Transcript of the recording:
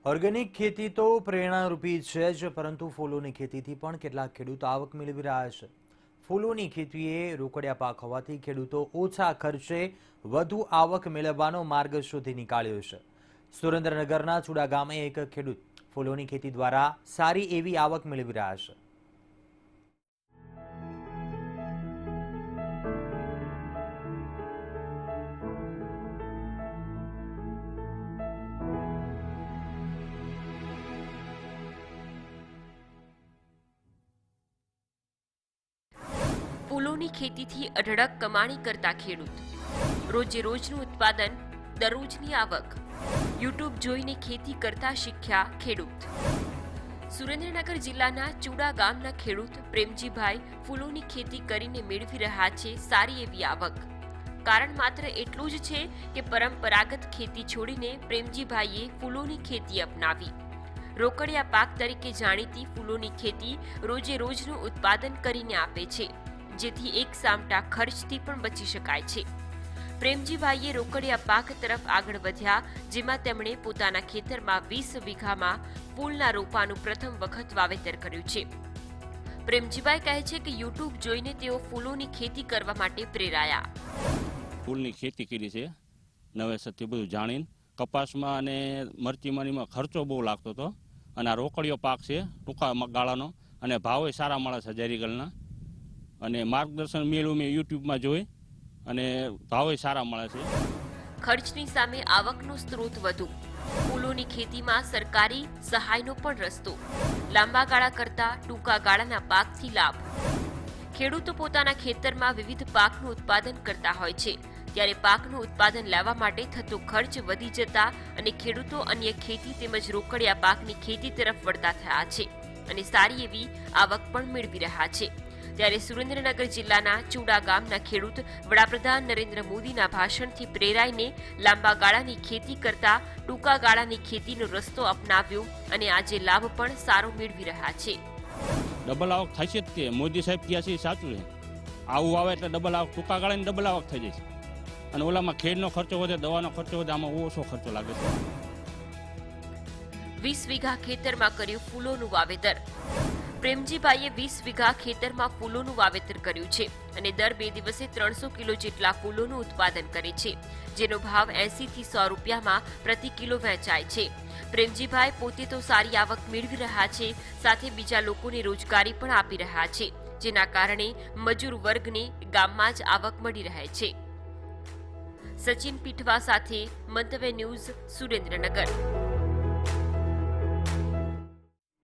Organic ખેતી તો પ્રેરણારૂપી છે જ, પરંતુ ફૂલોની ખેતીથી પણ કેટલાક ખેડૂતો આવક મેળવી રહ્યા છે. ફૂલોની ખેતીએ રોકડિયા પાક હોવાથી ખેડૂતો ઓછા ખર્ચે વધુ આવક મેળવવાનો માર્ગ શોધી નીકાળ્યો છે. સુરેન્દ્રનગરના ચુડા ગામે એક ખેડૂત ફૂલોની ખેતી દ્વારા સારી એવી આવક મેળવી રહ્યા છે. ફૂલોની ખેતીથી અઢળક કમાણી કરતા ખેડૂત, રોજે રોજનું ઉત્પાદન, દરરોજની આવક. યુટ્યુબ જોઈને ખેતી કરતા શીખ્યા ખેડૂત. સુરેન્દ્રનગર જિલ્લાના ચુડા ગામના ખેડૂત પ્રેમજીભાઈ ફૂલોની ખેતી કરીને મેળવી રહ્યા છે સારી એવી આવક. કારણ માત્ર એટલું જ છે કે પરંપરાગત ખેતી છોડીને પ્રેમજીભાઈએ ફૂલોની ખેતી અપનાવી. રોકડિયા પાક તરીકે જાણીતી ફૂલોની ખેતી રોજે રોજનું ઉત્પાદન કરીને આપે છે, જેથી એક સામટા ખર્ચથી પણ બચી શકાય છે. પ્રેમજીભાઈએ રોકડિયા પાક તરફ આગળ વધ્યા, જેમાં તેમણે પોતાના ખેતરમાં 20 વીઘામાં ફૂલના રોપાનું પ્રથમ વખત વાવેતર કર્યું છે. પ્રેમજીભાઈ કહે છે કે યુટ્યુબ જોઈને તેઓ ફૂલોની ખેતી કરવા માટે પ્રેરાયા. ફૂલની ખેતી કરી છે નવેસરથી બધું જાણીને. કપાસમાં અને મરચીમાંનીમાં ખર્ચો બહુ લાગતો હતો, અને આ રોકડિયો પાક છે ટૂંકા ગાળાનો, અને ભાવે સારા મળે છે જરીગલના. અને માર્ગદર્શન મેળવ્યું મેં યુટ્યુબમાં જોઈ, અને ભાવે સારા મળે છે. ખર્ચની સામે આવકનો સ્ત્રોત વધુ. ફૂલોની ખેતીમાં સરકારી સહાયનો પણ રસ્તો. લાંબા ગાળા કરતા ટૂંકા ગાળાના પાકથી લાભ. ખેડૂતો પોતાના ખેતરમાં વિવિધ પાકનું ઉત્પાદન કરતા હોય છે, ત્યારે પાકનું ઉત્પાદન લેવા માટે થતો ખર્ચ વધી જતા અને ખેડૂતો અન્ય ખેતી તેમજ રોકડિયા પાકની ખેતી તરફ વળતા થયા છે, અને સારી એવી આવક પણ મેળવી રહ્યા છે. ત્યારે સુરેન્દ્રનગર જિલ્લાના ચુડા ગામના ખેડૂત વડાપ્રધાન નરેન્દ્ર મોદીના ભાષણથી પ્રેરાઈને લાંબા ગાળાની ખેતી કરતા ટૂંકા ગાળાની ખેતીનો રસ્તો અપનાવ્યો, અને આજે લાભ પણ સારો મેળવી રહ્યા છે. ડબલ આવક થાય છે જ તે મોદી સાહેબ કહ્યા છે એ સાચું છે. આવું આવે એટલે ડબલ આવક, ટૂંકા ગાળાની ડબલ આવક થઈ જાય છે. અને ઓલામાં ખેડનો ખર્ચો વધે, દવાનો ખર્ચો વધે, આમાં ઓછો ખર્ચો લાગે છે. 20 વીઘા ખેતરમાં કર્યું ફૂલોનું વાવેતર. પ્રેમજીભાઈએ 20 વીઘા ખેતરમાં ફૂલોનું વાવેતર કર્યું છે, અને દર 2 દિવસે 300 કિલો જેટલા ફૂલોનું ઉત્પાદન કરે છે, જેનો ભાવ 80 થી 100 રૂપિયામાં પ્રતિ કિલો વેચાય છે. પ્રેમજીભાઈ પોતે તો સારી આવક મેળવી રહ્યા છે, સાથે બીજા લોકોને રોજગારી પણ આપી રહ્યા છે, જેના કારણે મજૂર વર્ગને ગામમાં જ આવક મળી રહે છે. સચિન પીઠવા સાથે મંતવ્ય ન્યૂઝ, સુરેન્દ્રનગર.